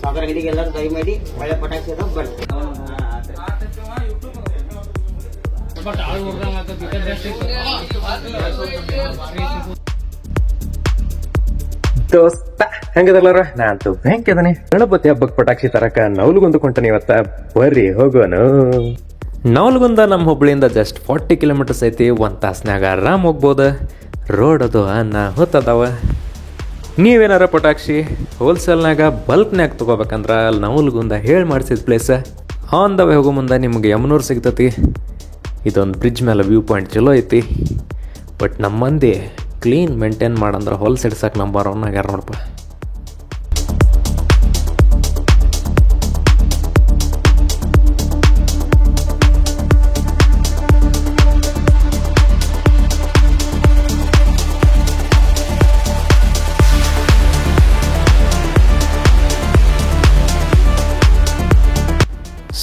ಸಾಗರಗಿರಿಗೆ ಎಲ್ಲರೂ ದಯ ಮಾಡಿ ಒಳ್ಳೆ ಪಟಾಕಿ ಅದ ಬರ್ತೀವಿ. ದೋಸ್ತ ಹೆಂಗದಲ್ಲಾರ ನಾನಂತೂ ಬ್ಯಾಂಕ್ ಅದನೆ ಗಣಪತಿ ಹಬ್ಬಕ್ಕೆ ಪಟಾಕ್ಷಿ ತರಕ ನವಲಗುಂದ ಕೊಂಟನಿ ಇವತ್ತ ಬರ್ರಿ ಹೋಗೋನು. ನವಲಗುಂದ ನಮ್ಮ ಹುಬ್ಳಿಯಿಂದ ಜಸ್ಟ್ 40 ಕಿಲೋಮೀಟರ್ಸ್ ಐತಿ. 1 ತಾಸ್ನಾಗ ಆರಾಮ್ ಹೋಗ್ಬೋದು. ರೋಡ್ ಅದು ಹೊತ್ತದವ. ನೀವೇನಾರ ಪಟಾಕ್ಷಿ ಹೋಲ್ಸೇಲ್ನಾಗ ಬಲ್ಕ್ನಾಗ ತೊಗೋಬೇಕಂದ್ರೆ ನವಲಗುಂದ ಹೇಳಿ ಮಾಡಿಸಿದ ಪ್ಲೇಸ್. ಆನ್ ದ ವೇ ಹೋಗೋ ಮುಂದೆ ನಿಮ್ಗೆ ಯಮನೂರು ಸಿಗ್ತತಿ. ಇದೊಂದು ಬ್ರಿಡ್ಜ್ ಮೇಲೆ ವ್ಯೂ ಪಾಯಿಂಟ್ ಚಲೋ ಐತಿ. ಬಟ್ ನಮ್ಮ ಮಂದಿ ಕ್ಲೀನ್ ಮೇಂಟೈನ್ ಮಾಡಂದ್ರೆ ಹೊಲ್ಸ್ ಹಿಡ್ಸಕ್ಕೆ ನಂಬರ್ 1 ಆಗ್ಯಾರ ನೋಡಪ್ಪ.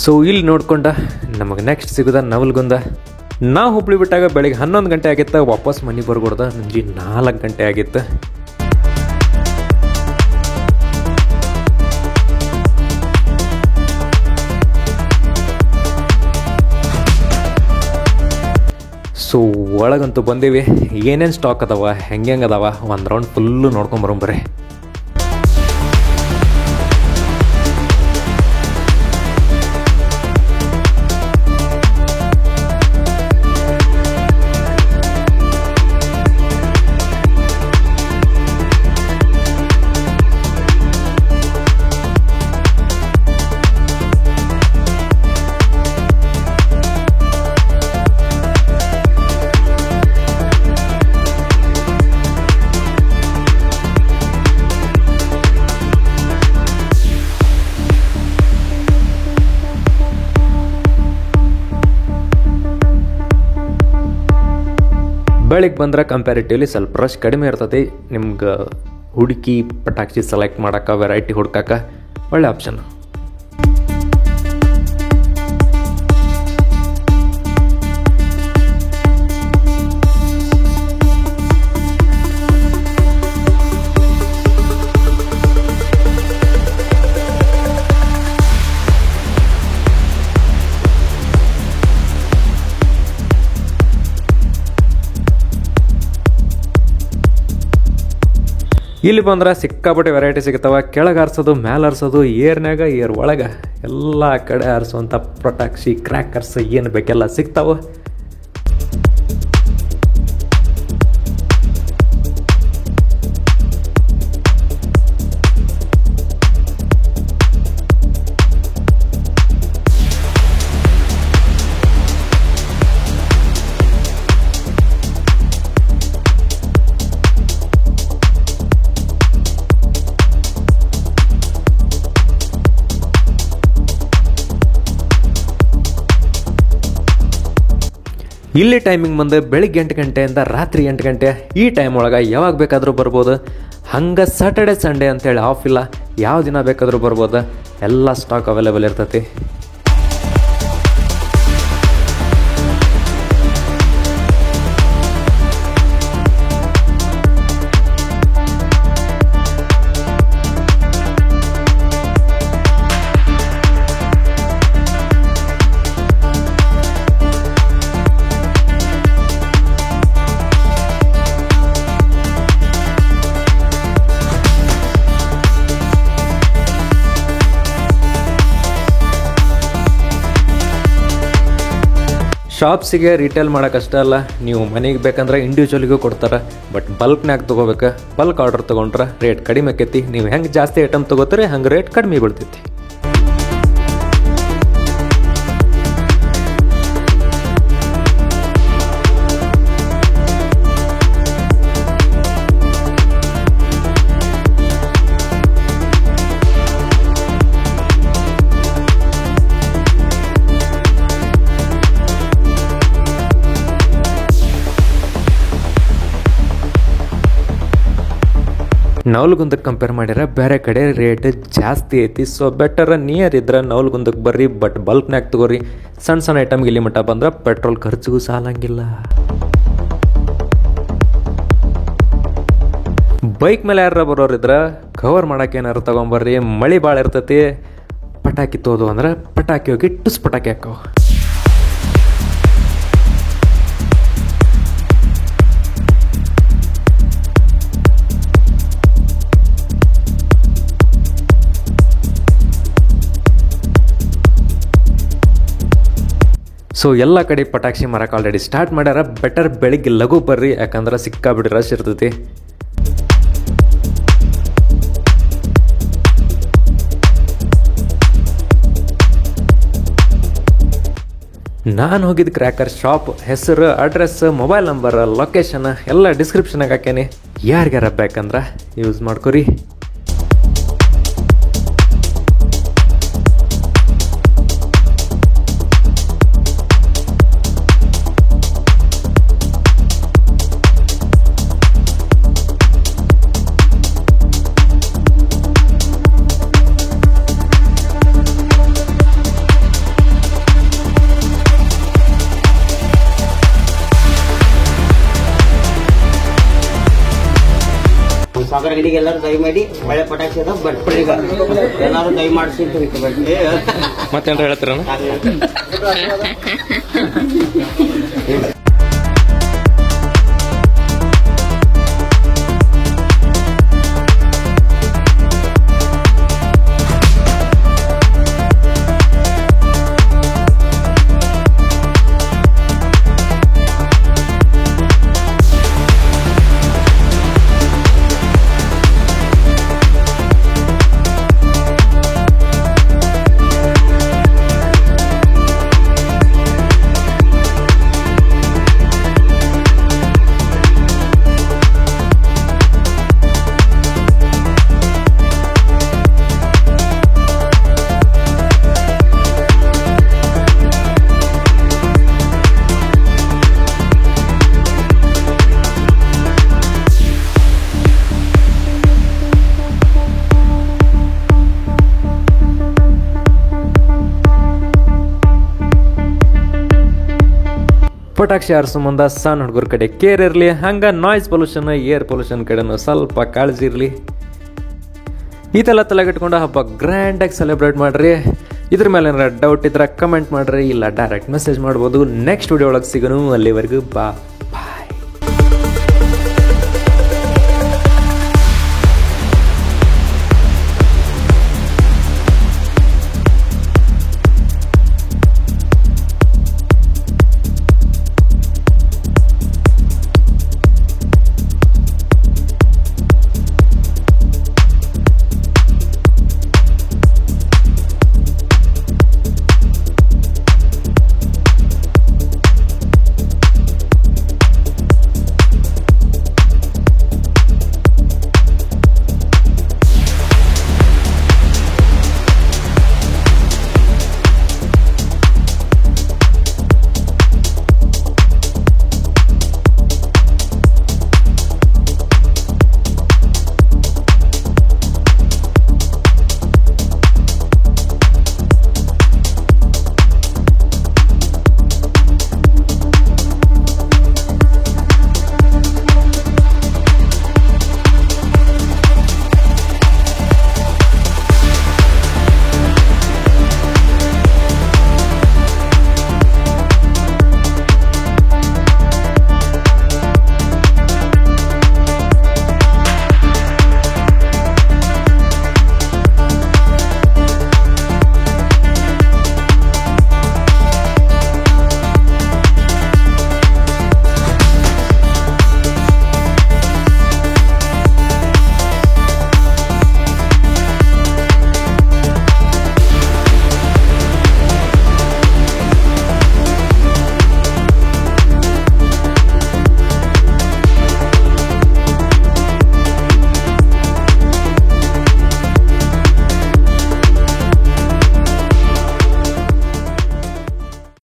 ಸೊ ಇಲ್ಲಿ ನೋಡ್ಕೊಂಡ ನಮಗೆ ನೆಕ್ಸ್ಟ್ ಸಿಗೋದ ನವಲಗುಂದ. ನಾವು ಹುಬ್ಳಿ ಬಿಟ್ಟಾಗ ಬೆಳಿಗ್ಗೆ 11 ಗಂಟೆ ಆಗಿತ್ತು. ವಾಪಸ್ ಮನೆಗೆ ಬರ್ಕೊಡ್ದ ನಂಜಿ 4 ಗಂಟೆ ಆಗಿತ್ತು. ಸೊ ಒಳಗಂತೂ ಬಂದೀವಿ. ಏನೇನು ಸ್ಟಾಕ್ ಅದಾವ ಹೆಂಗೆ ಅದಾವ ಒಂದು ರೌಂಡ್ ಫುಲ್ಲು ನೋಡ್ಕೊಂಬರೋಂಬರ್ರಿ. ಬೆಳಿಗ್ಗೆ ಬಂದ್ರೆ ಕಂಪ್ಯಾರಿಟಿವ್ಲಿ ಸ್ವಲ್ಪ ರಶ್ ಕಡಿಮೆ ಇರ್ತೈತಿ. ನಿಮ್ಗೆ ಹುಡುಕಿ ಪಟಾಕ್ಷಿ ಸೆಲೆಕ್ಟ್ ಮಾಡೋಕೆ ವೆರೈಟಿ ಹುಡ್ಕಕ್ಕೆ ಒಳ್ಳೆ ಆಪ್ಷನ್. ಇಲ್ಲಿ ಬಂದ್ರೆ ಸಿಕ್ಕಾಪಟ್ಟೆ ವೆರೈಟಿ ಸಿಗ್ತಾವ. ಕೆಳಗೆ ಆರಿಸೋದು, ಮೇಲೆ ಆರಿಸೋದು, ಏರ್ನಾಗ ಏರ್ ಒಳಗೆ ಎಲ್ಲ ಕಡೆ ಆರಿಸುವಂಥ ಪಟಾಕ್ಷಿ ಕ್ರ್ಯಾಕರ್ಸ್ ಏನು ಬೇಕೆಲ್ಲ ಸಿಗ್ತಾವ. ಇಲ್ಲಿ ಟೈಮಿಂಗ್ ಬಂದು ಬೆಳಿಗ್ಗೆ 8 ಗಂಟೆಯಿಂದ ರಾತ್ರಿ 8 ಗಂಟೆ. ಈ ಟೈಮ್ ಒಳಗೆ ಯಾವಾಗ ಬೇಕಾದರೂ ಬರ್ಬೋದು. ಹಂಗೆ ಸ್ಯಾಟರ್ಡೆ ಸಂಡೇ ಅಂತೇಳಿ ಆಫ್ ಇಲ್ಲ. ಯಾವ ದಿನ ಬೇಕಾದರೂ ಬರ್ಬೋದು. ಎಲ್ಲ ಸ್ಟಾಕ್ ಅವೈಲೇಬಲ್ ಇರ್ತೈತಿ. ಶಾಪ್ಸಿಗೆ ರಿಟೇಲ್ ಮಾಡೋಕ್ಕಷ್ಟೇ ಅಲ್ಲ, ನೀವು ಮನೆಗೆ ಬೇಕಂದ್ರೆ ಇಂಡಿವಿಜುವಲಿಗೂ ಕೊಡ್ತಾರೆ. ಬಟ್ ಬಲ್ಕ್ನಾಗ ತೊಗೋಬೇಕು. ಬಲ್ಕ್ ಆರ್ಡರ್ ತೊಗೊಂಡ್ರೆ ರೇಟ್ ಕಡಿಮೆ ಆಕೈತಿ. ನೀವು ಹೆಂಗೆ ಜಾಸ್ತಿ ಐಟಮ್ ತೊಗೋತೀರಿ ಹಂಗೆ ರೇಟ್ ಕಡಿಮೆ ಬೀಳ್ತೈತಿ. ನವಲಗುಂದಕ್ಕೆ ಕಂಪೇರ್ ಮಾಡಿದ್ರೆ ಬೇರೆ ಕಡೆ ರೇಟ್ ಜಾಸ್ತಿ ಐತಿ. ಸೊ ಬೆಟರ್ ನಿಯರ್ ಇದ್ರೆ ನವಲಗುಂದಕ್ಕೆ ಬರ್ರಿ. ಬಟ್ ಬಲ್ಕ್ನಾಗ ತಗೋರಿ. ಸಣ್ಣ ಸಣ್ಣ ಐಟಮ್ಗೆ ಇಲ್ಲಿ ಮಟ್ಟ ಬಂದ್ರೆ ಪೆಟ್ರೋಲ್ ಖರ್ಚಿಗೂ ಸಾಲಂಗಿಲ್ಲ. ಬೈಕ್ ಮೇಲೆ ಯಾರ ಬರೋರಿದ್ರ ಕವರ್ ಮಾಡಕ್ಕೆ ಏನಾರು ತಗೊಂಬರ್ರಿ, ಮಳೆ ಭಾಳ ಇರ್ತೈತಿ. ಪಟಾಕಿ ತೋದು ಅಂದ್ರೆ ಪಟಾಕಿ ಹೋಗಿ ಟುಸ್ ಪಟಾಕಿ ಹಾಕವು. ಸೊ ಎಲ್ಲ ಕಡೆ ಪಟಾಕ್ಷಿ ಮಾರಕ್ಕೆ ಆಲ್ರೆಡಿ ಸ್ಟಾರ್ಟ್ ಮಾಡ್ಯಾರ. ಬೆಟರ್ ಬೆಳಿಗ್ಗೆ ಲಘು ಬರ್ರಿ, ಯಾಕಂದ್ರೆ ಸಿಕ್ಕಾಬಿಡಿ ರಶ್ ಇರ್ತೈತಿ. ನಾನು ಹೋಗಿದ್ದ ಕ್ರ್ಯಾಕರ್ ಶಾಪ್ ಹೆಸರು, ಅಡ್ರೆಸ್, ಮೊಬೈಲ್ ನಂಬರ್, ಲೊಕೇಶನ್ ಎಲ್ಲ ಡಿಸ್ಕ್ರಿಪ್ಷನಾಗ ಹಾಕೇನಿ. ಯಾರಿಗಾರ ಬೇಕಂದ್ರೆ ಯೂಸ್ ಮಾಡ್ಕೊರಿ. ಸಾಗರ ಗಡಿಗೆ ಎಲ್ಲರೂ ದಯಮಾಡಿ ಒಳ್ಳೆ ಪಟಾಕ್ಷಿ ಅದ ಬಟ್ಬಿಡಿ. ಎಲ್ಲರೂ ದಯ ಮಾಡಿಸಿ ಬಟ್ಟಿ ಮತ್ತೇನ್ರ ಹೇಳ್ತೀರ? ಪಟಾಕ್ಷಿ ಹಾರಿಸೋ ಮುಂದೆ ಸಣ್ಣ ಹುಡುಗರ ಕಡೆ ಕೇರ್ ಇರಲಿ, ಹಂಗೆ ನಾಯ್ಸ್ ಪೊಲ್ಯೂಷನ್, ಏರ್ ಪೊಲ್ಯೂಷನ್ ಕಡೆನೂ ಸ್ವಲ್ಪ ಕಾಳಜಿ ಇರಲಿ. ಇದೆಲ್ಲ ತಲೆಗಿಟ್ಕೊಂಡು ಹಬ್ಬ ಗ್ರ್ಯಾಂಡಾಗಿ ಸೆಲೆಬ್ರೇಟ್ ಮಾಡಿರಿ. ಇದ್ರ ಮೇಲೆ ಏನಾರ ಡೌಟ್ ಇದ್ರೆ ಕಮೆಂಟ್ ಮಾಡಿರಿ, ಇಲ್ಲ ಡೈರೆಕ್ಟ್ ಮೆಸೇಜ್ ಮಾಡ್ಬೋದು. ನೆಕ್ಸ್ಟ್ ವಿಡಿಯೋ ಒಳಗೆ ಸಿಗೋನು. ಅಲ್ಲಿವರೆಗೂ ಬಾ.